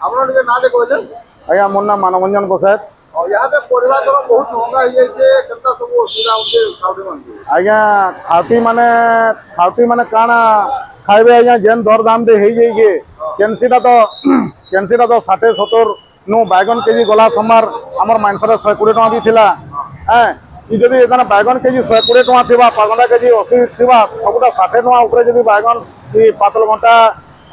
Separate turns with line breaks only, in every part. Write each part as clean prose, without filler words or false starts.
আপনার টিকে নাটে কইলে
আজ্ঞা মোর নাম মানবরঞ্জন বসায়ত।
ইয়াতে পরিবার ধর বহুত মহঙ্গা হইছে কেনতা ସବୁ অসুবিধা হচ্ছে খাউটি মানে
আজ্ঞা খাউটি মানে কাଣା খাইবে আজ্ঞা যেন দর দাম দে হয়ে যাইছে কেনসিটা তো 60-70 নু বাইগন কেজি গলা সোমার আমার মাইনসরে 120 টাকা भी थिला। হ্যাঁ যদি এখানে বাইগন কেজি 120 টাকা থিবা পাগলা কেজি 80 থিবা সবুটা 60 টাকা উপরে যদি বাইগন পাতল ঘন্টা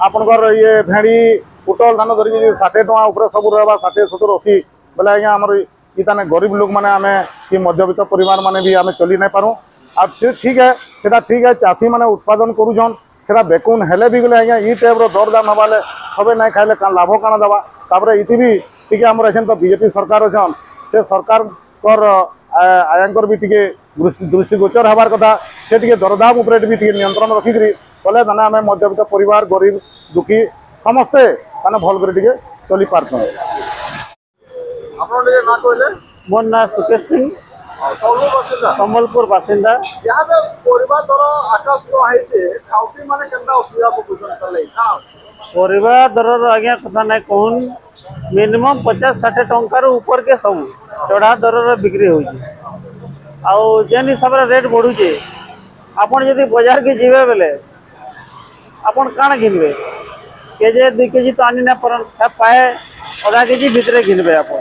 আপনার ইয়ে ভেড়ি পুটল ধান ধরিকি 60 টাকা উপরে সবু রহবা 60-70-80 বেলে আজ্ঞা আমার ইতানে গরিব লোক মানে আমি কি মধ্যবিত্ত পরিবার মানে भी আমি চলি নাই পারু। আর ঠিক है সেটা ঠিক है চাষী মানে উৎপাদন করুছন সেটা বেকুন হেলে भी গলে আজ্ঞা ই টাইপর দরদাম হবালে সবে নাই খাইলে লাভ কাଣା দেবা। তারপরে ইতি भी টিকে আমার এখান তো বিজেপি সরকার অছন সে সরকার আয়াঙ্কর भी টিকে দৃষ্টিগোচর হবার কথা সে টিকে দরদাম উপরে भी টিকে নিয়ন্ত্রণ রখিকি কলে মানে আমি মধ্যবিত্ত পরিবার গরিব দুঃখী সমস্তে মানে ভাল করে টিকে চলি পারছন।
আপনার টিকে না কইলে
मोर ना सुकेश सिंह सम्बलपुर बासिंदा।
ইয়াতে পরিবার ধর আকাশ হইছে খাউটি মানে কেনতা অসুবিধা পড়ুছন তাহলে
परिवार दर आज्ञा कथा ना कहून मिनिमम 50-60 टंकार ऊपर के सब चढ़ा दर बिक्री हो जेन हिसाब से रेट बढ़ुचे आपन जदि बाजार के जीवे बेले आपन काण घिनबे केजे 2 केजी तो आनी ना परन पाए आधा केजी भितर घिनबे आपन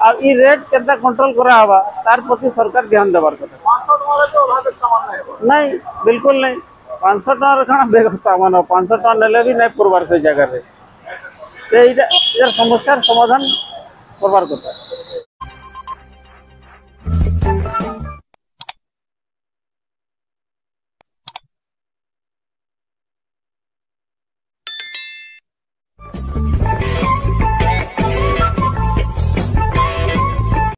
आ ई रेट केतना कंट्रोल करा हवा तार प्रति सरकार ध्यान देवार कथा
500 টাকা তো অধাধিক সামান নাই
नहीं बिल्कुल नहीं 500 टकर खाना बेग सामान हो 500 टका नेले भी नहीं पुरबार से जगह रे समस्या समाधान करवार कथा।